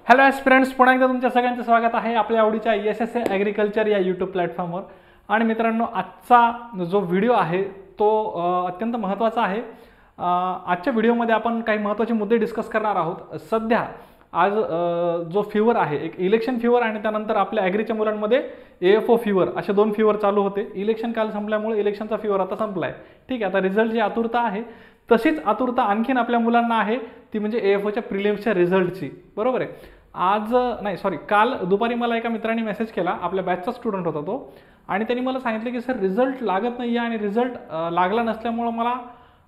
Hello aspirants, पुन्हा एकदा तुमच्या सगळ्यांचं स्वागत आहे आपल्या आवडीच्या SSA ॲग्रिकल्चर या यूट्यूब प्लॅटफॉर्मवर. आणि मित्रांनो, आजचा जो व्हिडिओ आहे तो अत्यंत महत्त्वाचा आहे. आजच्या व्हिडिओमध्ये आपण काही महत्त्वाचे मुद्दे डिस्कस करणार आहोत. सध्या आज जो फीवर आहे, एक इलेक्शन फीवर आणि त्यानंतर आपल्या ॲग्रीच्या मुलांमध्ये AFO फीवर, असे दोन फीवर चालू होते. इलेक्शन काल संपल्यामुळे इलेक्शनचा फीवर आता संपला आहे. ठीक आहे, आता रिझल्टची आतुरता आहे. तशीच आतुरता आणखीन आपल्या मुलांना आहे, ती म्हणजे AFOच्या प्रिलिम्सच्या रिझल्टची. बरोबर आहे. काल दुपारी मला एका मित्राने मेसेज केला, आपल्या बॅचचा स्टुडंट होता तो, आणि त्यांनी मला सांगितलं की सर रिझल्ट लागत नाही आहे आणि रिझल्ट लागला नसल्यामुळं मला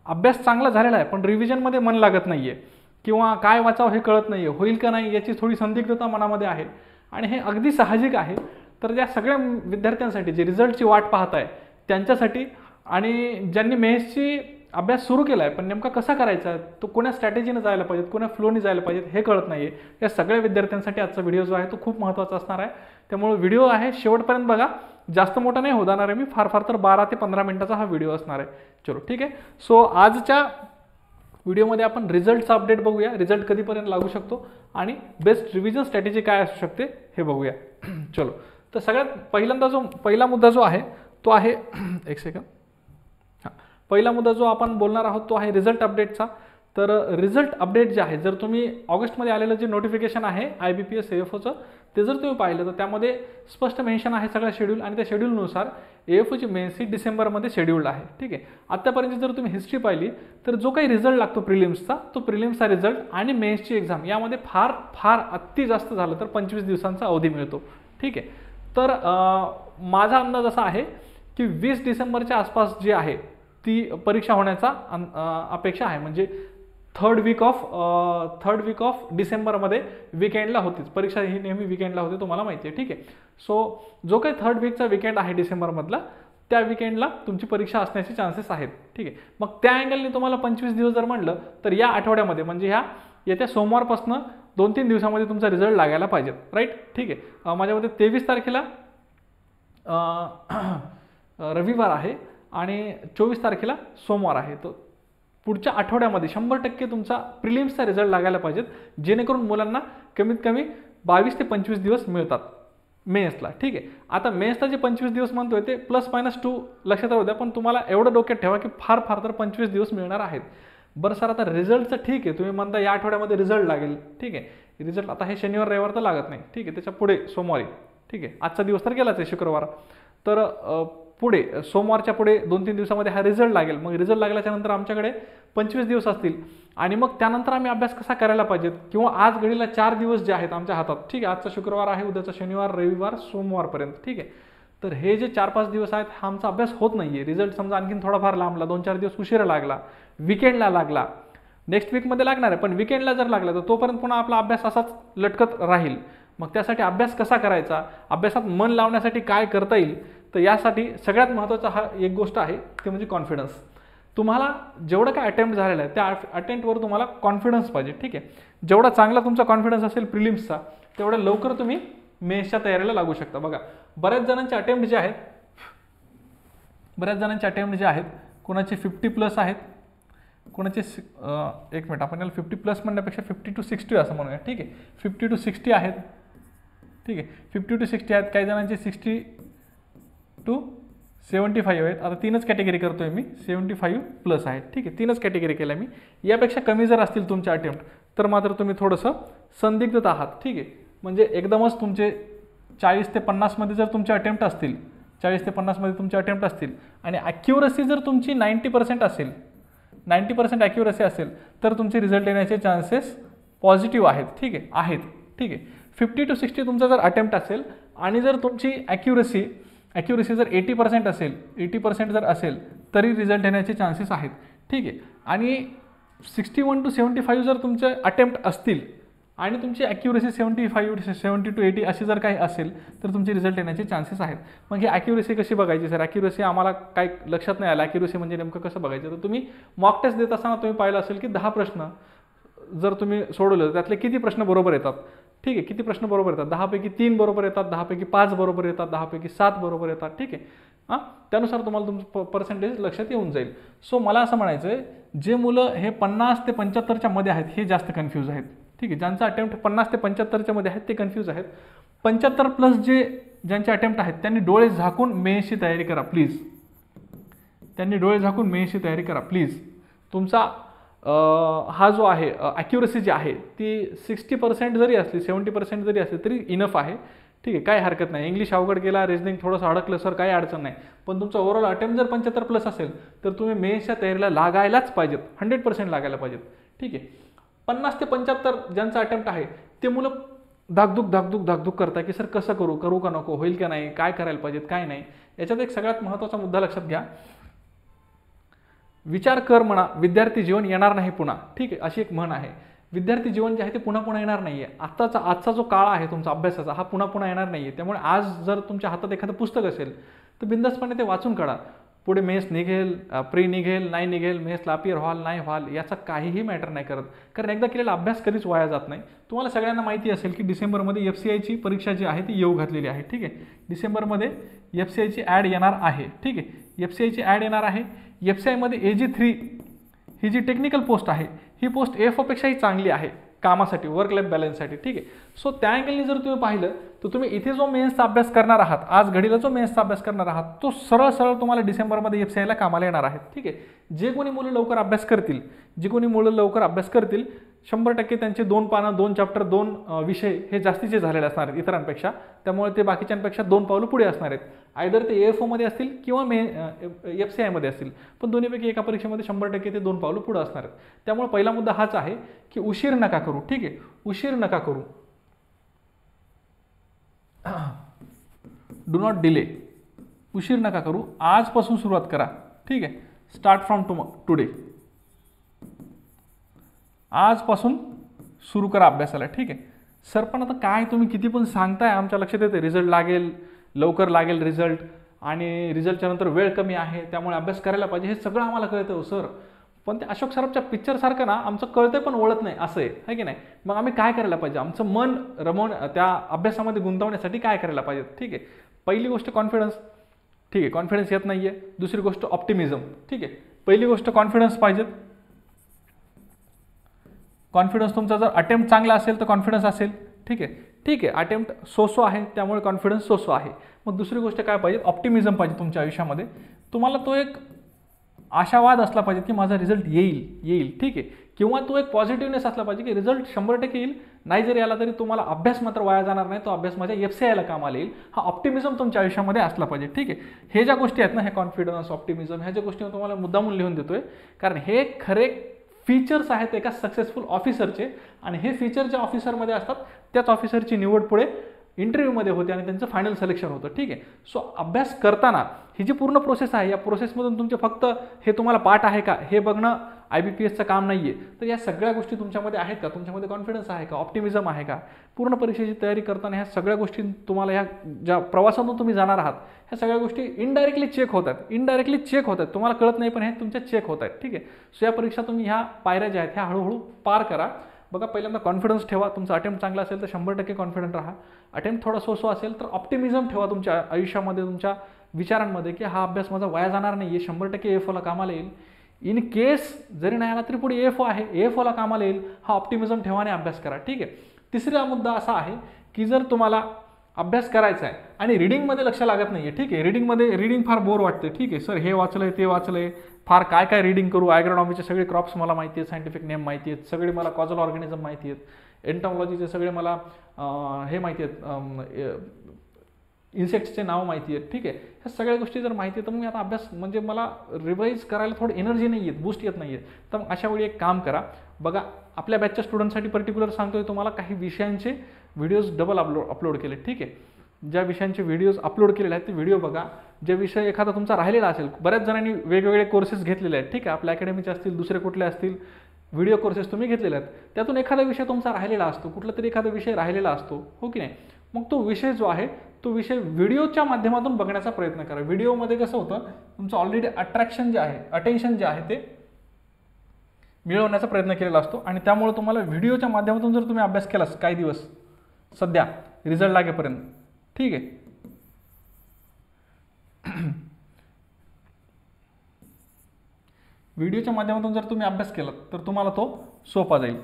अभ्यास चांगला झालेला आहे पण रिव्हिजनमध्ये मन लागत नाही आहे, किंवा काय वाचावं हे कळत नाही आहे, होईल का नाही याची थोडी संदिग्धता मनामध्ये आहे. आणि हे अगदी साहजिक आहे. तर त्या सगळ्या विद्यार्थ्यांसाठी जे रिझल्टची वाट पाहत आहे त्यांच्यासाठी, आणि ज्यांनी मेन्सची अभ्यास सुरू केला आहे पण नेमका कसा करायचा, तो कोण्या स्ट्रॅटेजीनं जायला पाहिजेत, कोण्या फ्लोनी जायला पाहिजेत हे कळत नाही आहे, या सगळ्या विद्यार्थ्यांसाठी आजचा व्हिडिओ जो आहे तो खूप महत्त्वाचा असणार आहे. त्यामुळे व्हिडिओ आहे शेवटपर्यंत बघा. जास्त मोठा नाही होणार आहे मी, फार तर 12 ते 15 मिनिटाचा हा व्हिडिओ असणार आहे. चलो ठीक आहे. सो आजच्या व्हिडिओमध्ये आपण रिझल्टचा अपडेट बघूया, रिझल्ट कधीपर्यंत लागू शकतो आणि बेस्ट रिव्हिजन स्ट्रॅटेजी काय असू शकते हे बघूया. चलो, तर सगळ्यात पहिला मुद्दा जो आहे तो आहे एक सेकंड. पहिला मुद्दा जो आपण बोलणार आहोत तो आहे रिझल्ट अपडेटचा. तर रिझल्ट अपडेट जे आहे, जर तुम्ही ऑगस्टमध्ये आलेलं जे नोटिफिकेशन आहे IBPS AFOचं, ते जर तुम्ही पाहिलं तर त्यामध्ये स्पष्ट मेन्शन आहे सगळं शेड्यूल, आणि त्या शेड्यूलनुसार AFOची मेन्स ही डिसेंबरमध्ये शेड्यूल्ड आहे. ठीक आहे. आत्तापर्यंत जर तुम्ही हिस्ट्री पाहिली तर जो काही रिझल्ट लागतो प्रिलिम्सचा, तो प्रिलिम्सचा रिझल्ट आणि मेन्सची एक्झाम यामध्ये फार अति जास्त झालं तर 25 दिवसांचा अवधी मिळतो. ठीक आहे. तर माझा अंदाज असा आहे की 20 डिसेंबरच्या आसपास जी आहे ती परीक्षा होण्याचा अपेक्षा आहे. म्हणजे थर्ड वीक ऑफ डिसेंबरमध्ये विकेंडला होतीच परीक्षा. ही नेहमी विकेंडला होते, तुम्हाला माहिती आहे. ठीक आहे. सो जो काही थर्ड वीकचा विकेंड आहे डिसेंबरमधला, त्या विकेंडला तुमची परीक्षा असण्याचे चान्सेस आहेत. ठीक आहे. मग त्या अँगलने तुम्हाला 25 दिवस जर म्हणलं तर या आठवड्यामध्ये, म्हणजे ह्या येत्या सोमवारपासून 2-3 दिवसामध्ये तुमचा रिझल्ट लागायला पाहिजेत. राईट. ठीक आहे. माझ्यामध्ये 23 तारखेला रविवार आहे आणि 24 तारखेला सोमवार आहे. तो पुढच्या आठवड्यामध्ये 100% तुमचा प्रिलिम्सचा रिझल्ट लागायला पाहिजेत, जेणेकरून मुलांना कमीत कमी 22 ते 25 दिवस मिळतात मेन्सला. ठीक आहे. आता मेन्सला जे 25 दिवस म्हणतोय ते +-2 लक्षात राहू द्या, पण तुम्हाला एवढं डोक्यात ठेवा की फार तर 25 दिवस मिळणार आहेत. बरं सर, आता रिझल्टचं ठीक आहे, तुम्ही म्हणता या आठवड्यामध्ये रिझल्ट लागेल. ठीक आहे. रिझल्ट आता हे शनिवार रविवार तर लागत नाही. ठीक आहे. त्याच्या पुढे सोमवारी. ठीक आहे. आजचा दिवस तर गेलाच आहे शुक्रवार. तर पुढे सोमवारच्या पुढे 2-3 दिवसामध्ये हा रिझल्ट लागेल. मग रिझल्ट लागल्याच्या नंतर आमच्याकडे 25 दिवस असतील, आणि मग त्यानंतर आम्ही अभ्यास कसा करायला पाहिजेत, किंवा आज घडीला 4 दिवस जे आहेत आमच्या हातात. ठीक आहे. आजचा शुक्रवार आहे, उद्याचा शनिवार, रविवार, सोमवारपर्यंत. ठीक आहे. तर हे जे 4-5 दिवस आहेत हा आमचा अभ्यास होत नाही आहे. रिझल्ट समजा आणखीन थोडाफार लांबला, 2-4 दिवस उशिरा लागला, विकेंडला लागला, नेक्स्ट वीकमध्ये लागणार आहे, पण विकेंडला जर लागला तर तोपर्यंत पुन्हा आपला अभ्यास असाच लटकत राहील. मग त्यासाठी अभ्यास कसा करायचा, अभ्यासात मन लावण्यासाठी काय करता येईल, तर यासाठी सगळ्यात महत्त्वाचा हा एक गोष्ट आहे, ते म्हणजे कॉन्फिडन्स. तुम्हाला जेवढं काय अटेम्प्ट झालेलं आहे त्या अटेम्प्टवर तुम्हाला कॉन्फिडन्स पाहिजे. ठीक आहे. जेवढा चांगला तुमचा कॉन्फिडन्स असेल प्रिलिम्सचा, तेवढ्या लवकर तुम्ही मेन्सच्या तयारीला लागू शकता. बघा, बऱ्याच जणांचे अटेम्प्ट जे आहेत, कोणाचे 50+ आहेत, कोणाचे एक मिनिट, आपण याला 50+ म्हणण्यापेक्षा 50 to 60 असं म्हणूया. ठीक आहे. 50 to 60 आहेत. ठीक आहे. 50 to 60 आहेत. काही जणांचे 60 to 75 आहेत. आता 3च कॅटेगरी करतोय मी, 75+ आहेत. ठीक आहे. 3च कॅटेगरी केल्या मी. यापेक्षा कमी जर असतील तुमचे अटेम्प्ट तर मात्र तुम्ही थोडंसं संदिग्धत आहात. ठीक आहे. म्हणजे एकदमच तुमचे 40 ते 50 मध्ये जर तुमचे अटेम्प्ट असतील, 40 ते 50 मध्ये तुमचे अटेम्प्ट असतील, आणि ॲक्युरसी जर तुमची 90% असेल, 90% ॲक्युरसी असेल, तर तुमचे रिझल्ट येण्याचे चान्सेस पॉझिटिव्ह आहेत. ठीक आहे. ठीक आहे. 50 to 60 तुमचा जर अटेम्प्ट असेल आणि जर तुमची ॲक्युरसी जर 80% असेल, 80% जर असेल, तरी रिझल्ट येण्याचे चान्सेस आहेत. ठीक आहे. आणि 61 to 75 जर तुमचे अटेम्प्ट असतील आणि तुमची ॲक्युरसी 70 to 80 अशी जर काही असेल, तर तुमचे रिझल्ट येण्याचे चान्सेस आहेत. मग ही ॲक्युरसी कशी बघायची सर? ॲक्युरसी आम्हाला काही लक्षात नाही आलं, ॲक्युरसी म्हणजे नेमकं कसं बघायचं? तर तुम्ही मॉक टेस्ट देत असताना तुम्ही पाहिलं असेल की 10 प्रश्न जर तुम्ही सोडवले, त्यातले किती प्रश्न बरोबर येतात? ठीक आहे. किती प्रश्न बरोबर येतात? 10 पैकी 3 बरोबर येतात, 10 पैकी 5 बरोबर येतात, 10 पैकी 7 बरोबर येतात. ठीक आहे. त्यानुसार तुम्हाला तुमचं पर्सेंटेज लक्षात येऊन जाईल. सो मला असं म्हणायचं आहे, जे मुलं हे 50 ते 75च्या मध्ये आहेत हे जास्त कन्फ्यूज आहेत. ठीक आहे. ज्यांचा अटेम्प्ट 50 ते 75च्या मध्ये आहेत ते कन्फ्यूज आहेत. 75 प्लस ज्यांचे अटेम्प्ट आहेत त्यांनी डोळे झाकून मेन्सची तयारी करा प्लीज. त्यांनी डोळे झाकून मेन्सची तयारी करा प्लीज. तुमचा हा जो आहे ॲक्युरसी जी आहे ती 60% जरी असली 70% जरी असली तरी इनफ आहे. ठीक आहे, काय हरकत नाही. इंग्लिश अवघड गेला, रिजनिंग थोडंसं अडकलं सर, काही अडचण नाही. पण तुमचा ओव्हरऑल अटेम्प्ट जर 75 प्लस असेल तर तुम्ही मेन्सच्या तयारीला लागायलाच पाहिजेत, 100% लागायला पाहिजेत. ठीक आहे. 50 ते 75 ज्यांचा अटेम्प्ट आहे ते मुलं धाकधूक करताय की सर कसं करू का नको, होईल का नाही, काय करायला पाहिजेत काय नाही. याच्यात एक सगळ्यात महत्त्वाचा मुद्दा लक्षात घ्या. विचार कर म्हणा, विद्यार्थी जीवन येणार नाही पुन्हा. ठीक आहे, अशी एक म्हण आहे. विद्यार्थी जीवन जे आहे ते पुन्हा येणार नाही आहे. आजचा जो काळ आहे तुमचा अभ्यासाचा हा पुन्हा येणार नाही आहे. त्यामुळे आज जर तुमच्या हातात एखादं पुस्तक असेल तर बिंदासपणे ते वाचून काढा. पुढे मेन्स निघेल, प्री निघेल, नाही निघेल, मेन्सला अपियर व्हाल नाही व्हाल याचा काहीही मॅटर नाही करत. कारण एकदा केलेला अभ्यास कधीच वाया जात नाही. तुम्हाला सगळ्यांना माहिती असेल की डिसेंबरमध्ये FCIची परीक्षा जी आहे ती येऊ घातलेली आहे. ठीक आहे, डिसेंबरमध्ये FCIची ॲड येणार आहे. ठीक आहे, FCIची ॲड येणार आहे. FCIमध्ये AG3 ही जी टेक्निकल पोस्ट आहे ही पोस्ट AFOपेक्षाही चांगली आहे कामासाठी, वर्क लाईफ बॅलन्ससाठी. ठीक आहे. सो त्या अँगलनी जर तुम्ही पाहिलं तर तुम्ही इथे जो मेन्सचा अभ्यास करणार आहात, आज घडीला जो मेन्सचा अभ्यास करणार आहात तो सरळ तुम्हाला डिसेंबरमध्ये FCIला कामाला येणार आहे. ठीक आहे. जे कोणी मुलं लवकर अभ्यास करतील 100% त्यांचे 2 पानं 2 चॅप्टर 2 विषय हे जास्तीचे झालेले असणार आहेत इतरांपेक्षा. त्यामुळे ते बाकीच्यांपेक्षा 2 पावलं पुढे असणार आहेत. आयदर ते AFOमध्ये असतील किंवा FCIमध्ये असतील, पण दोन्हीपैकी एका परीक्षेमध्ये 100% ते 2 पावलं पुढे असणार आहेत. त्यामुळे पहिला मुद्दा हाच आहे की उशीर नका करू. ठीक आहे, उशीर नका करू. Do not delay. उशीर नका करू, आजपासून सुरुवात करा. ठीक आहे, स्टार्ट फ्रॉम टुडे. आजपासून सुरू करा अभ्यासाला. ठीक आहे सर, पण आता काय तुम्ही किती पण सांगताय, आमच्या लक्षात येते रिझल्ट लागेल, लवकर लागेल रिझल्ट, आणि रिझल्टच्या नंतर वेळ कमी आहे त्यामुळे अभ्यास करायला पाहिजे, हे सगळं आम्हाला कळतं हो सर. पण ते अशोक सराफच्या पिक्चरसारखं ना आमचं कळतंय पण ओळख नाही असं आहे की नाही. मग आम्ही काय करायला पाहिजे, आमचं मन त्या अभ्यासामध्ये गुंतवण्यासाठी काय करायला पाहिजे. ठीक आहे, पहिली गोष्ट कॉन्फिडन्स. ठीक आहे, कॉन्फिडन्स येत नाही आहे. दुसरी गोष्ट ऑप्टिमिझम. ठीक आहे, पहिली गोष्ट कॉन्फिडन्स पाहिजेत. कॉन्फिडन्स तुमचा जर अटेम्प्ट चांगला असेल तर कॉन्फिडन्स असेल. ठीक आहे, अटेम्प्ट सो आहे त्यामुळे कॉन्फिडन्स सो आहे. मग दुसरी गोष्ट काय पाहिजे, ऑप्टिमिझम पाहिजे तुमच्या आयुष्यामध्ये. तुम्हाला तो एक आशावाद असला पाहिजे की माझा रिझल्ट येईल. ठीक आहे, किंवा तो एक पॉझिटिव्हनेस असला पाहिजे की रिझल्ट 100% येईल, नाही जरी आला तरी तुम्हाला अभ्यास मात्र वाया जाणार नाही, तो अभ्यास माझ्या FCIला कामाला येईल. हा ऑप्टिमिझम तुमच्या आयुष्यामध्ये असला पाहिजे. ठीक आहे, हे ज्या गोष्टी आहेत ना, हे कॉन्फिडन्स, ऑप्टिमिझम, ह्या ज्या गोष्टी तुम्हाला मुद्दामून लिहून देतोय, कारण हे खरे फीचर्स आहेत एका सक्सेसफुल ऑफिसरचे. आणि हे फीचर ज्या ऑफिसरमध्ये असतात त्याच ऑफिसरची निवड पुढे इंटरव्ह्यूमध्ये होते आणि त्यांचं फायनल सिलेक्शन होतं. ठीक आहे, सो अभ्यास करताना ही जी पूर्ण प्रोसेस आहे, या प्रोसेसमधून तुमचे फक्त हे तुम्हाला पाठ आहे का हे बघणं IBPSचं काम नाही आहे. तर या सगळ्या गोष्टी तुमच्यामध्ये आहेत का, तुमच्यामध्ये कॉन्फिडन्स आहे का, ऑप्टिमिझम आहे का, पूर्ण परीक्षेची तयारी करताना ह्या सगळ्या गोष्टी तुम्हाला ह्या ज्या प्रवासातून तुम्ही जाणार आहात ह्या सगळ्या गोष्टी इनडायरेक्टली चेक होत आहेत. तुम्हाला कळत नाही पण हे तुमच्या चेक होत आहेत. ठीक आहे, सो या परीक्षा तुम्ही ह्या पायऱ्या ज्या आहेत ह्या हळूहळू पार करा. बघा, पहिल्यांदा कॉन्फिडन्स ठेवा. तुमचा अटेम्प्ट चांगला असेल तर 100% कॉन्फिडंट राहा. अटेम्प्ट थोडा सो असेल तर ऑप्टिमिझम ठेवा तुमच्या आयुष्यामध्ये, तुमच्या विचारांमध्ये की हा अभ्यास माझा वाया जाणार नाही आहे, 100% AFOला कामाला येईल. इन केस जरी नाही आला तरी पुढे AFO आहे, AFOला कामाला येईल. हा ऑप्टिमिझम ठेवा आणि अभ्यास करा. ठीक आहे. तिसरा मुद्दा असा आहे की जर तुम्हाला अभ्यास करायचा आहे आणि रिडिंगमध्ये लक्ष लागत नाही आहे. ठीक आहे, रिडिंग फार बोर वाटते. ठीक आहे सर, हे वाचलंय ते वाचलंय, फार काय रीडिंग करू, ॲग्रोनॉमीचे सगळे क्रॉप्स मला माहिती आहेत, सायंटिफिक नेम माहिती आहेत, सगळे मला कॉजल ऑर्गॅनिझम माहिती आहेत, एंटॉमॉलॉजीचे सगळे मला हे माहिती आहेत, इन्सेक्ट्सचे नाव माहिती आहेत. ठीक आहे, ह्या सगळ्या गोष्टी जर माहिती आहे तर मग आता अभ्यास म्हणजे मला रिवाईज करायला थोडी एनर्जी नाही येत, बूस्ट येत नाही आहे. तर मग अशा वेळी एक काम करा. बघा, आपल्या बॅचच्या स्टुडंटसाठी पर्टिक्युलर सांगतोय तुम्हाला, काही विषयांचे व्हिडिओज डबल अपलोड केले. ठीक आहे, ज्या विषयांचे व्हिडिओज अपलोड केलेले आहेत ते व्हिडिओ बघा. जे विषय एखादा तुमचा राहिलेला असेल, बऱ्याच जणांनी वेगवेगळे कोर्सेस घेतलेले आहेत. ठीक आहे, आपल्या अकॅडमीचे असतील, दुसरे कुठले असतील व्हिडिओ कोर्सेस तुम्ही घेतलेले आहेत, त्यातून एखादा विषय तुमचा राहिलेला असतो, कुठला तरी एखादा विषय राहिलेला असतो, हो की नाही. मग तो विषय जो आहे तो विषय व्हिडिओच्या माध्यमातून बघण्याचा प्रयत्न करा. व्हिडिओमध्ये कसं होतं, तुमचं ऑलरेडी अट्रॅक्शन जे आहे, अटेन्शन जे आहे ते मिळवण्याचा प्रयत्न केलेला असतो आणि त्यामुळे तुम्हाला व्हिडिओच्या माध्यमातून जर तुम्ही अभ्यास केलास काही दिवस सध्या रिझल्ट लागेपर्यंत, ठीक आहे, व्हिडिओच्या माध्यमातून जर तुम्ही अभ्यास केलात तर तुम्हाला तो सोपा जाईल.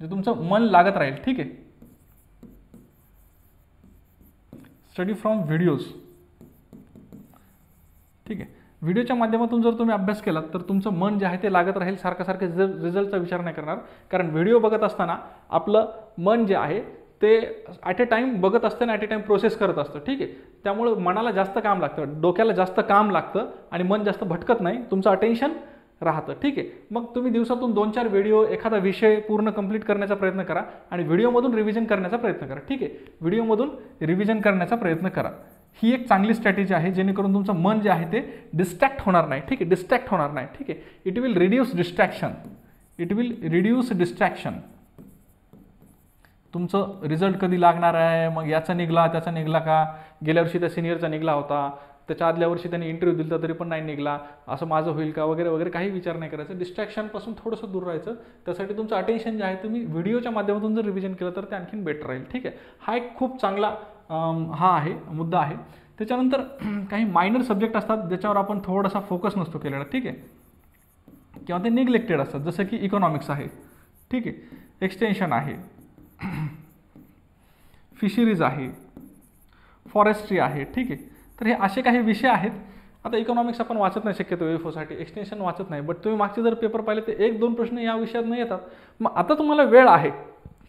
जे तुमचं मन लागत राहील. ठीक आहे. Study from videos. ठीक आहे. व्हिडिओच्या माध्यमातून जर तुम्ही अभ्यास केलात तर तुमचं मन जे आहे ते लागत राहील, सारखं रिझल्टचा विचार नाही करणार. कारण व्हिडिओ बघत असताना आपलं मन जे आहे ते ॲट ए टाईम बघत असतं आणि ॲट ए टाईम प्रोसेस करत असतं. ठीक आहे. त्यामुळं मनाला जास्त काम लागतं, डोक्याला जास्त काम लागतं आणि मन जास्त भटकत नाही, तुमचं अटेन्शन राहतं. ठीक आहे. मग तुम्ही दिवसातून 2-4 व्हिडिओ, एखादा विषय पूर्ण कंप्लीट करण्याचा प्रयत्न करा आणि व्हिडिओमधून रिव्हिजन करण्याचा प्रयत्न करा. ठीक आहे. व्हिडिओमधून रिव्हिजन करण्याचा प्रयत्न करा. ही एक चांगली स्ट्रॅटेजी आहे, जेणेकरून तुमचं मन जे आहे ते डिस्ट्रॅक्ट होणार नाही. ठीक आहे. डिस्ट्रॅक्ट होणार नाही. ठीक आहे. It will reduce distraction. It will reduce distraction. तुमचं रिझल्ट कधी लागणार आहे, मग याचा निघाला त्याचा निघाला का, गेल्या वर्षी त्या सिनियरचा निघाला होता, त्याच्या आदल्या वर्षी त्यांनी इंटरव्ह्यू दिला तरी पण नाही निघाला, असं माझं होईल का वगैरे वगैरे काही विचार नाही करायचं. डिस्ट्रॅक्शनपासून थोडंसं दूर राहायचं. त्यासाठी तुमचं अटेन्शन जे आहे तुम्ही व्हिडिओच्या माध्यमातून जर रिव्हिजन केलं तर ते आणखीन बेटर राहील. ठीक आहे. हा एक खूप चांगला हा आहे मुद्दा आहे. त्याच्यानंतर काही मायनर सब्जेक्ट असतात ज्याच्यावर आपण थोडासा फोकस नसतो केलेला. ठीक आहे. किंवा ते निग्लेक्टेड असतात, जसं की इकॉनॉमिक्स आहे. ठीक आहे. एक्सटेन्शन आहे, फिशरीज आहे, फॉरेस्ट्री आहे. ठीक आहे. तर हे असे काही विषय आहेत. आता इकॉनॉमिक्स आपण वाचत नाही शक्यतो वेफोसाठी, एक्सटेन्शन वाचत नाही, बट तुम्ही मागचे जर पेपर पाहिले तर 1-2 प्रश्न या विषयात नाही येतात. मग आता तुम्हाला वेळ आहे.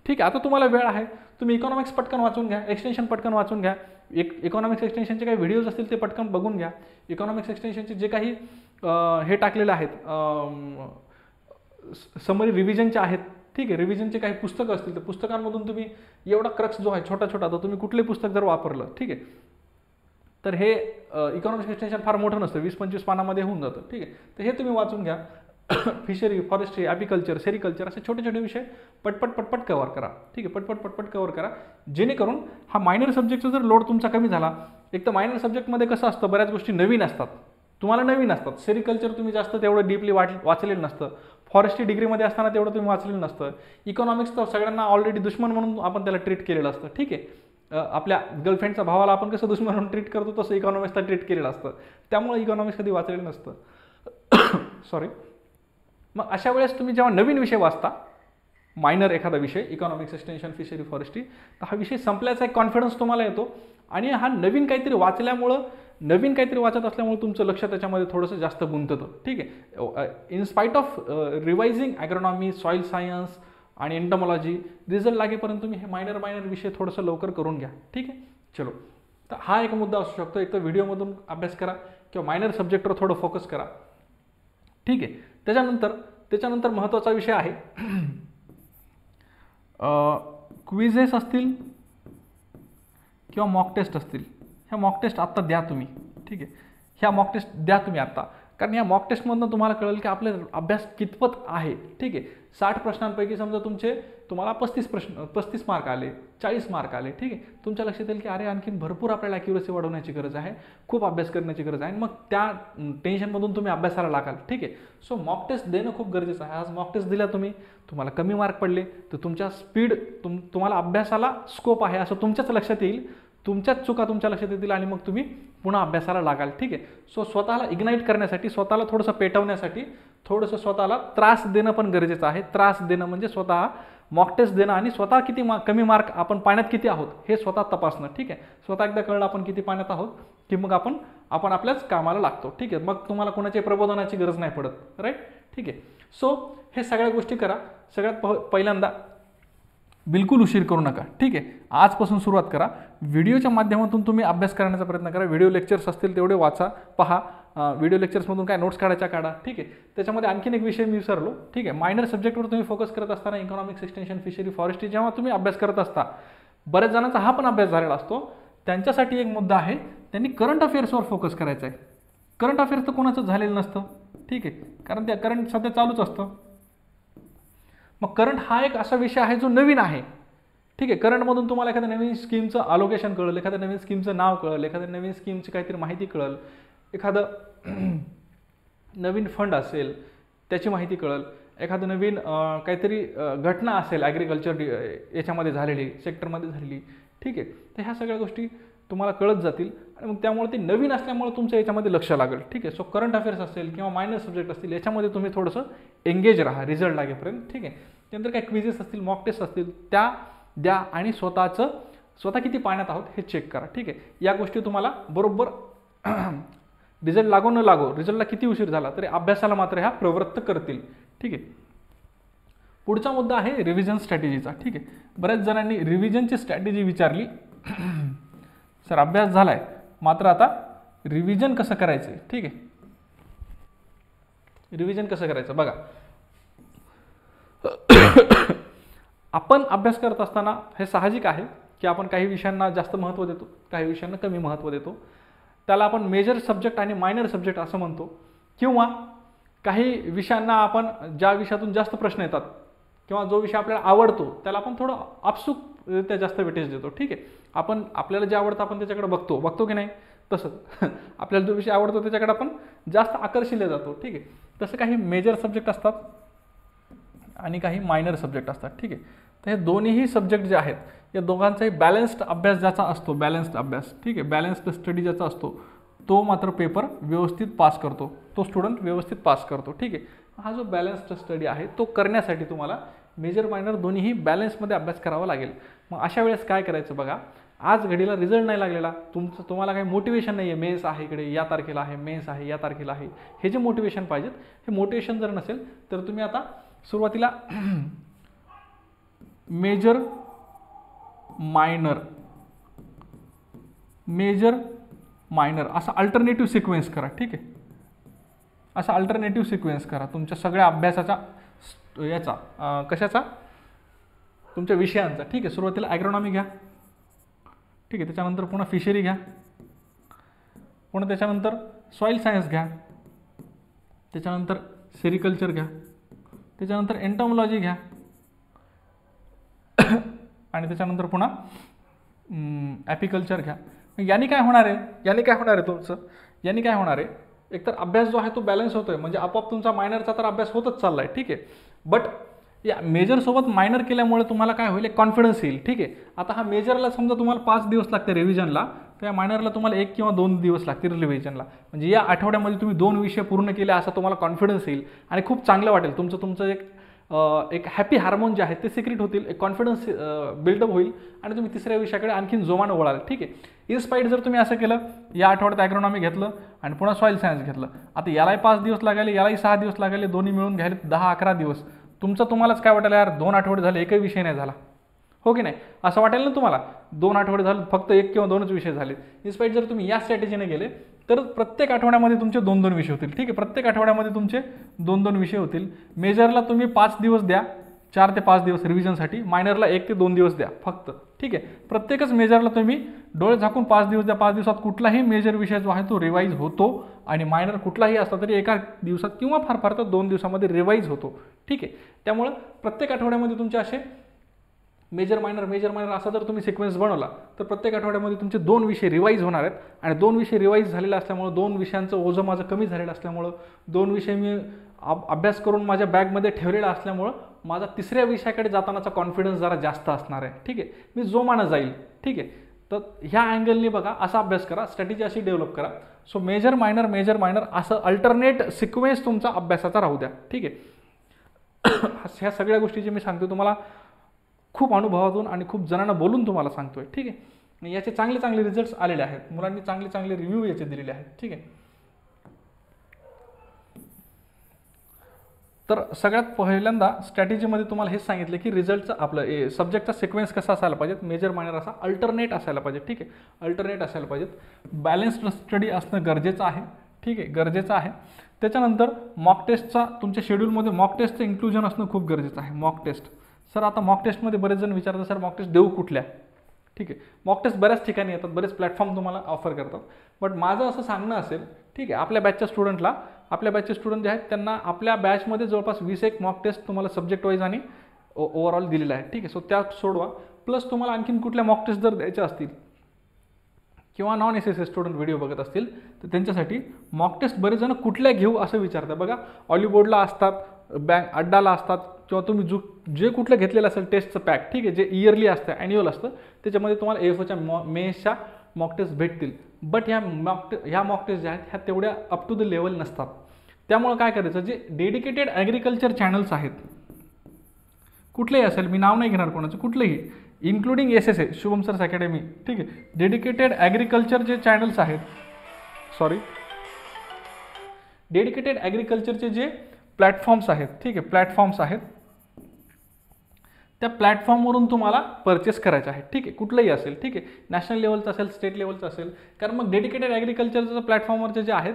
ठीक आहे. आता तुम्हाला वेळ आहे, तुम्ही इकॉनॉमिक्स पटकन वाचून घ्या, एक्सटेन्शन पटकन वाचून घ्या. इकॉनॉमिक्स एक्सटेन्शनचे काही व्हिडिओज असतील ते पटकन बघून घ्या. इकॉनॉमिक्स एक्सटेन्शनचे जे काही हे टाकलेले आहेत समरी रिव्हिजनचे आहेत. ठीक आहे. रिव्हिजनचे काही पुस्तकं असतील तर पुस्तकांमधून तुम्ही एवढा क्रक्स जो आहे छोटा छोटा, तर तुम्ही कुठलंही पुस्तक जर वापरलं, ठीक आहे, तर हे इकॉनॉमिक्स एक्सटेन्शन फार मोठं नसतं, 20-25 पानामध्ये होऊन जातं. ठीक आहे. तर हे तुम्ही वाचून घ्या. फिशरी, फॉरेस्ट्री, ॲपिकल्चर, सेरिकल्चर असे छोटे छोटे विषय पटपट कव्हर करा. ठीक आहे. पटपट कव्हर करा, जेणेकरून हा मायनर सब्जेक्टचा जर लोड तुमचा कमी झाला. एक तर मायनर सब्जेक्टमध्ये कसं असतं, बऱ्याच गोष्टी नवीन असतात, तुम्हाला नवीन असतात. सेरिकल्चर तुम्ही जास्त तेवढं डीपली वाचलेलं नसतं. फॉरेस्ट्री डिग्रीमध्ये असताना तेवढं तुम्ही वाचलेलं नसतं. इकॉनॉमिक्स तर सगळ्यांना ऑलरेडी दुश्मन म्हणून आपण त्याला ट्रीट केलेलं असतं. ठीक आहे. आपल्या गर्लफ्रेंडच्या भावाला आपण कसं दुश्मन म्हणून ट्रीट करतो तसं इकॉनॉमिक्सला ट्रीट केलेलं असतं. त्यामुळे इकॉनॉमिक्स कधी वाचलेलं नसतं. सॉरी. मग अशा वेळेस तुम्ही जेव्हा नवीन विषय वाचता, मायनर एखादा विषय, इकॉनॉमिक्स, एक्सटेन्शन, फिशरी, फॉरेस्ट्री, तर हा विषय संपल्याचा एक कॉन्फिडन्स तुम्हाला येतो आणि हा नवीन काहीतरी वाचल्यामुळं, नवीन काहीतरी वाचत असल्यामुळे तुमचं लक्ष त्याच्यामध्ये थोडंसं जास्त गुंततं. ठीक आहे. In spite of revising agronomy, soil science आणि एंटमॉलॉजी, रिझल्ट लागेपर्यंत तुम्ही हे मायनर विषय थोडंसं लवकर करून घ्या. ठीक आहे. चलो, तर हा एक मुद्दा असू शकतो. एक तर व्हिडिओमधून अभ्यास करा किंवा मायनर सब्जेक्टवर थोडं फोकस करा. ठीक आहे. त्याच्यानंतर महत्त्वाचा विषय आहे क्विझेस असतील किंवा मॉक टेस्ट असतील. ह्या मॉक टेस्ट आत्ता द्या तुम्ही. ठीक आहे. ह्या मॉक टेस्ट द्या तुम्ही आत्ता, कारण या मॉक टेस्टमधून तुम्हाला कळेल की आपला अभ्यास कितपत आहे. ठीक आहे. 60 प्रश्नांपैकी समजा तुम्हाला 35 मार्क आले, 40 मार्क आले. ठीक आहे. तुमच्या लक्षात येईल की अरे आणखीन भरपूर आपल्याला ॲक्युरसी वाढवण्याची गरज आहे, खूप अभ्यास करण्याची गरज आहे. मग त्या टेन्शनमधून तुम्ही अभ्यासाला लागाल. ठीक आहे. सो मॉक टेस्ट देणं खूप गरजेचं आहे. आज मॉक टेस्ट दिल्या तुम्हाला कमी मार्क पडले तर तुमच्या स्पीड, तुम्हाला अभ्यासाला स्कोप आहे असं तुमच्याच लक्षात येईल, तुमच्याच चुका तुमच्या लक्षात येतील आणि मग तुम्ही पुन्हा अभ्यासाला लागाल. ठीक आहे. सो स्वतःला इग्नाईट करण्यासाठी, स्वतःला थोडंसं पेटवण्यासाठी, थोडंसं स्वतःला त्रास देणं पण गरजेचं आहे. त्रास देणं म्हणजे स्वतः मॉक टेस्ट देणं आणि स्वतः किती कमी मार्क, आपण पाण्यात किती आहोत हे स्वतः तपासणं. ठीक आहे. स्वतः एकदा कळलं आपण किती पाण्यात आहोत की मग आपण आपल्याच कामाला लागतो. ठीक आहे. मग तुम्हाला कोणाची प्रबोधनाची गरज नाही पडत. राईट. ठीक आहे. सो हे सगळ्या गोष्टी करा. सगळ्यात पहिल्यांदा बिलकुल उशीर करू नका. ठीक आहे. आजपासून सुरुवात करा. व्हिडिओच्या माध्यमातून तुम्ही अभ्यास करण्याचा प्रयत्न करा. व्हिडिओ लेक्चर्स असतील तेवढे वाचा, पहा. व्हिडिओ लेक्चर्समधून काय नोट्स काढा. ठीक आहे. त्याच्यामध्ये आणखीन एक विषय मी विसरलो. ठीक आहे. मायनर सब्जेक्टवर तुम्ही फोकस करत असताना इकॉनॉमिक्स, एक्सटेन्शन, फिशरी, फॉरेस्ट्री जेव्हा तुम्ही अभ्यास करत असता, बऱ्याच जणांचा हा पण अभ्यास झालेला असतो, त्यांच्यासाठी एक मुद्दा आहे, त्यांनी करंट अफेअर्सवर फोकस करायचा आहे. करंट अफेअर्स तर कोणाचं झालेलं नसतं. ठीक आहे. कारण त्या करंट सध्या चालूच असतं. मग करंट हा एक असा विषय आहे जो नवीन आहे. ठीक आहे. करंटमधून तुम्हाला एखाद्या नवीन स्कीमचं अलोकेशन कळलं, एखाद्या नवीन स्कीमचं नाव कळलं, एखाद्या नवीन स्कीमची काहीतरी माहिती कळलं, एखादं नवीन फंड असेल त्याची माहिती कळलं, एखादं नवीन काहीतरी घटना असेल ॲग्रिकल्चर याच्यामध्ये झालेली, सेक्टरमध्ये झालेली. ठीक आहे. तर ह्या सगळ्या गोष्टी तुम्हाला कळत जातील आणि मग त्यामुळे ते नवीन असल्यामुळे तुमच्या याच्यामध्ये लक्ष लागेल. ठीक आहे. सो करंट अफेअर्स असेल किंवा मायनर सब्जेक्ट असतील याच्यामध्ये तुम्ही थोडंसं एंगेज राहा रिझल्ट लागेपर्यंत. ठीक आहे. त्यानंतर काही क्विजेस असतील, मॉक टेस्ट असतील त्या द्या आणि स्वतः किती पाण्यात आहोत हे चेक करा. ठीक आहे. या गोष्टी तुम्हाला बरोबर रिझल्ट लागो न लागो, रिझल्टला किती उशीर झाला तरी अभ्यासाला मात्र ह्या प्रवृत्त करतील. ठीक आहे. पुढचा मुद्दा आहे रिव्हिजन स्ट्रॅटेजीचा. ठीक आहे. बऱ्याच जणांनी रिव्हिजनची स्ट्रॅटेजी विचारली. सर अभ्यास झालाय मात्र आता रिव्हिजन कसं करायचं. ठीक आहे. रिव्हिजन कसं करायचं बघा. आपण अभ्यास करत असताना हे साहजिक आहे की आपण काही विषयांना जास्त महत्त्व देतो, काही विषयांना कमी महत्त्व देतो. त्याला आपण मेजर सब्जेक्ट आणि मायनर सब्जेक्ट असं म्हणतो. किंवा काही विषयांना आपण ज्या विषयातून जास्त प्रश्न येतात किंवा जो विषय आपल्याला आवडतो त्याला आपण थोडं आपसुकरित्या जास्त वेटेज देतो. ठीक आहे. आपण आपल्याला जे आवडतं आपण त्याच्याकडे बघतो की नाही, तसंच आपल्याला जो विषय आवडतो त्याच्याकडे आपण जास्त आकर्षिले जातो. ठीक आहे. तसं काही मेजर सब्जेक्ट असतात आणि काही मायनर सब्जेक्ट असतात. ठीक आहे. तर हे दोन्हीही सब्जेक्ट जे आहेत या दोघांचाही बॅलन्स्ड अभ्यास ज्याचा असतो, बॅलन्स्ड अभ्यास, ठीक आहे, बॅलन्स्ड स्टडी ज्याचा असतो तो मात्र पेपर व्यवस्थित पास करतो, तो स्टुडंट व्यवस्थित पास करतो. ठीक आहे. हा जो बॅलन्स्ड स्टडी आहे तो करण्यासाठी तुम्हाला मेजर मायनर दोन्हीही बॅलन्समध्ये अभ्यास करावा लागेल. मग अशा वेळेस काय करायचं बघा. आज घडीला रिझल्ट नाही लागलेला, तुम्हाला काही मोटिवेशन नाही आहे, मेन्स आहे इकडे या तारखेला आहे, मेन्स आहे या तारखेला आहे, हे जे मोटिवेशन पाहिजेत हे मोटिवेशन जर नसेल तर तुम्ही आता सुरुवातीला मेजर मायनर असा अल्टरनेटिव्ह सिक्वेन्स करा. ठीक आहे. असा अल्टरनेटिव्ह सिक्वेन्स करा तुमच्या सगळ्या अभ्यासाचा याचा कशाचा तुमच्या विषयांचा. ठीक आहे. सुरुवातीला ॲग्रोनॉमी घ्या. ठीक आहे. त्याच्यानंतर पुन्हा फिशरी घ्या, पुन्हा त्याच्यानंतर सॉईल सायन्स घ्या, त्याच्यानंतर सेरिकल्चर घ्या, त्याच्यानंतर एंटॉमॉलॉजी घ्या आणि त्याच्यानंतर पुन्हा ॲपिकल्चर घ्या. याने काय होणार आहे तुमचं, याने काय होणार आहे, एकतर अभ्यास जो आहे तो बॅलन्स होतोय म्हणजे आपोआप तुमचा मायनरचा तर अभ्यास होतच चाललाय. ठीक आहे. बट या मेजरसोबत मायनर केल्यामुळे तुम्हाला काय होईल, कॉन्फिडन्स येईल. ठीक आहे. आता हा मेजरला समजा तुम्हाला 5 दिवस लागते रिव्हिजनला, तर या मायनरला तुम्हाला 1 किंवा 2 दिवस लागतील रिव्हिजनला. म्हणजे या आठवड्यामध्ये तुम्ही 2 विषय पूर्ण केले असा तुम्हाला कॉन्फिडन्स येईल आणि खूप चांगलं वाटेल. तुमचं एक हॅपी हार्मोन जे आहे ते सिक्रेट होतील, एक कॉन्फिडन्स बिल्डअप होईल आणि तुम्ही तिसऱ्या विषयाकडे आणखीन जोमानं वळाल. ठीक आहे. इन्स्पाईड जर तुम्ही असं केलं, या आठवड्यात ॲग्रोनॉमी घेतलं आणि पुन्हा सॉईल सायन्स घेतलं, आता यालाही 5 दिवस लागले, यालाही 6 दिवस लागले, दोन्ही मिळून घ्यायला 10-11 दिवस. तुम्हालाच काय वाटेल, यार 2 आठवडे झाले एकही विषय नाही झाला, हो की नाही, असं वाटेल ना तुम्हाला. 2 आठवडे झाले फक्त 1 किंवा 2च विषय झाले. इन्स्पाईड जर तुम्ही या स्ट्रॅटेजीने गेले तर प्रत्येक आठवड्यामध्ये तुमचे 2-2 विषय होतील. ठीक आहे. प्रत्येक आठवड्यामध्ये तुमचे 2-2 विषय होतील. मेजरला तुम्ही 5 दिवस द्या, 4 ते 5 दिवस रिव्हिजनसाठी, मायनरला 1 ते 2 दिवस द्या फक्त. ठीक आहे. प्रत्येकच मेजरला तुम्ही डोळे झाकून 5 दिवस द्या. 5 दिवसात कुठलाही मेजर विषय जो आहे तो रिवाईज होतो आणि मायनर कुठलाही असला तरी एका दिवसात किंवा फार तर 2 दिवसामध्ये रिवाईज होतो. ठीक आहे. त्यामुळं प्रत्येक आठवड्यामध्ये तुमचे असे मेजर मायनर असा जर तुम्ही सिक्वेन्स बनवला तर प्रत्येक आठवड्यामध्ये तुमचे 2 विषय रिवाईज होणार आहेत आणि 2 विषय रिवाईज झालेले असल्यामुळं, 2 विषयांचं ओझं माझं कमी झालेलं असल्यामुळं, 2 विषय मी अभ्यास करून माझ्या बॅगमध्ये ठेवलेला असल्यामुळं माझा तिसऱ्या विषयाकडे जातानाचा कॉन्फिडन्स जरा जास्त असणार आहे. ठीक आहे. मी जोमानं जाईल. ठीक आहे. तर ह्या अँगलनी बघा असा अभ्यास करा, स्ट्रॅटेजी अशी डेव्हलप करा. सो मेजर मायनर असं अल्टरनेट सिक्वेन्स तुमचा अभ्यासाचा राहू द्या. ठीक आहे. ह्या सगळ्या गोष्टी जे मी सांगतो तुम्हाला खूप अनुभवातून आणि खूप जणांना बोलून तुम्हाला सांगतोय. ठीक आहे. याचे चांगले रिझल्ट्स आलेले आहेत, मुलांनी चांगले रिव्ह्यू याचे दिलेले आहेत. ठीक आहे. तर सगळ्यात पहिल्यांदा स्ट्रॅटेजीमध्ये तुम्हाला हेच सांगितलं की रिझल्टचा आपलं सब्जेक्टचा सिक्वेन्स कसा असायला पाहिजेत, मेजर मायनर असा अल्टरनेट असायला पाहिजे. ठीक आहे. अल्टरनेट असायला पाहिजेत. बॅलन्स्ड स्टडी असणं गरजेचं आहे. ठीक आहे. गरजेचं आहे. त्याच्यानंतर मॉक टेस्टचा तुमच्या शेड्यूलमध्ये मॉक टेस्टचं इन्क्लुजन असणं खूप गरजेचं आहे. मॉक टेस्ट, सर आता मॉक टेस्टमध्ये बरेच जण विचारतात सर मॉक टेस्ट देऊ कुठल्या. ठीक आहे. मॉक टेस्ट बऱ्याच ठिकाणी येतात, बरेच प्लॅटफॉर्म तुम्हाला ऑफर करतात. बट माझं असं सांगणं असेल, ठीक आहे, आपल्या बॅचचे स्टुडंट जे आहेत त्यांना आपल्या बॅचमध्ये जवळपास 20 मॉक टेस्ट तुम्हाला सब्जेक्ट वाईज आणि ओव्हरऑल दिलेला आहे. ठीक आहे. सो त्या सोडवा. प्लस तुम्हाला आणखीन कुठल्या मॉक टेस्ट जर द्यायच्या असतील किंवा नॉन SSS स्टुडंट व्हिडिओ बघत असतील तर त्यांच्यासाठी मॉक टेस्ट बरेच जण कुठल्या घेऊ असं विचारतात. बघा ऑलिबोर्डला असतात, अड्डाला असतात किंवा तुम्ही जे कुठलं घेतलेलं असेल टेस्टचं पॅक. ठीक आहे. जे इयरली असतं, ॲन्युअल असतं, त्याच्यामध्ये तुम्हाला AFOच्या मेन्सच्या मॉक टेस्ट भेटतील, बट ह्या मॉक टेस्ट ज्या आहेत ह्या तेवढ्या अप टू द लेवल नसतात. त्यामुळं काय करायचं, जे डेडिकेटेड ॲग्रिकल्चर चॅनल्स आहेत, कुठलेही असेल, मी नाव नाही घेणार कोणाचं, कुठलेही, इन्क्लुडिंग SSA शुभम सर्स अकॅडमी, ठीक आहे, डेडिकेटेड ॲग्रिकल्चर जे चॅनल्स आहेत, डेडिकेटेड ॲग्रिकल्चरचे जे प्लॅटफॉर्म्स आहेत, ठीक आहे, प्लॅटफॉर्म्स आहेत, त्या प्लॅटफॉर्मवरून तुम्हाला परचेस करायचं आहे, ठीक आहे, कुठलंही असेल, ठीक आहे, नॅशनल लेवलचं असेल, स्टेट लेवलचं असेल. कारण मग डेडिकेटेड ॲग्रिकल्चरचं प्लॅटफॉर्मवरचे जे आहेत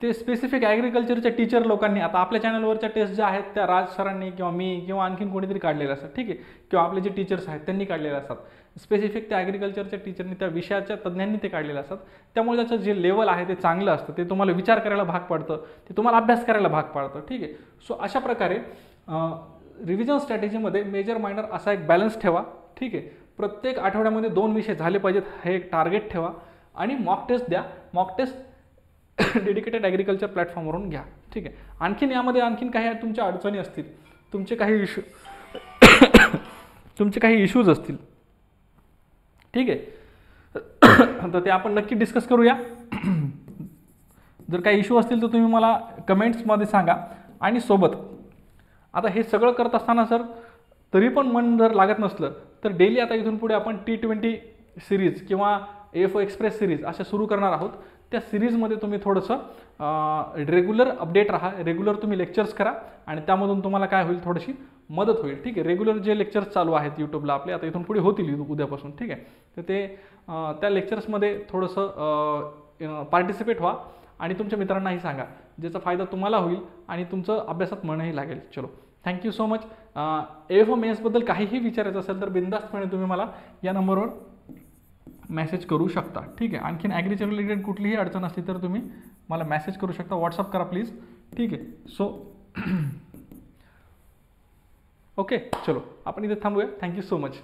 ते स्पेसिफिक ॲग्रिकल्चरच्या टीचर लोकांनी, आता आपल्या चॅनलवरच्या टेस्ट ज्या आहेत त्या राज सरांनी किंवा मी किंवा आणखीन कोणीतरी काढलेल्या असतात, ठीक आहे, किंवा आपले जे टीचर्स आहेत त्यांनी काढलेले असतात. स्पेसिफिक त्या ॲग्रिकल्चरच्या टीचरनी, त्या विषयाच्या तज्ज्ञांनी ते काढलेले असतात. त्यामुळे त्याचं जे लेवल आहे ते चांगलं असतं, ते तुम्हाला विचार करायला भाग पाडतं, ते तुम्हाला अभ्यास करायला भाग पाडतं, ठीक आहे. सो अशा प्रकारे रिव्हिजन स्ट्रॅटेजीमध्ये मेजर मायनर असा एक बॅलन्स ठेवा, ठीक आहे. प्रत्येक आठवड्यामध्ये 2 विषय झाले पाहिजेत हे एक टार्गेट ठेवा आणि मॉक टेस्ट द्या. मॉक टेस्ट डेडिकेटेड ॲग्रिकल्चर प्लॅटफॉर्मवरून घ्या, ठीक आहे. आणखीन यामध्ये आणखीन काही तुमच्या अडचणी असतील, तुमचे काही इश्यूज असतील, ठीक आहे, तर ते आपण नक्की डिस्कस करूया. जर काही इश्यू असतील तर तुम्ही मला कमेंट्समध्ये सांगा. आणि सोबत आता हे सगळं करत असताना सर तरी पण मन जर लागत नसलं तर डेली आता इथून पुढे आपण T20 सिरीज किंवा AFO एक्सप्रेस सिरीज अशा सुरू करणार आहोत. त्या सिरीजमध्ये तुम्ही थोडंसं रेग्युलर अपडेट राहा, रेग्युलर तुम्ही लेक्चर्स करा आणि त्यामधून तुम्हाला काय होईल, थोडीशी मदत होईल, ठीक आहे. रेग्युलर जे लेक्चर्स चालू आहेत यूट्यूबला आपले, आता इथून पुढे होतील उद्यापासून, ठीक आहे. तर ते त्या लेक्चर्समध्ये थोडंसं पार्टिसिपेट व्हा आणि तुमच्या मित्रांनाही सांगा, ज्याचा फायदा तुम्हाला होईल आणि तुमचं अभ्यासात मनही लागेल. चलो, थँक्यू सो मच. AFO मेन्सबद्दल काहीही विचारायचं असेल तर बिंदास्तपणे तुम्ही मला या नंबरवर मेसेज करू शकता, ठीक आहे. आणखीन ॲग्रीच्या रिलेटेड कुठलीही अडचण असली तर तुम्ही मला मेसेज करू शकता, व्हॉट्सअप करा प्लीज, ठीक आहे. सो ओके, चलो आपण इथे थांबूया. Thank you so much.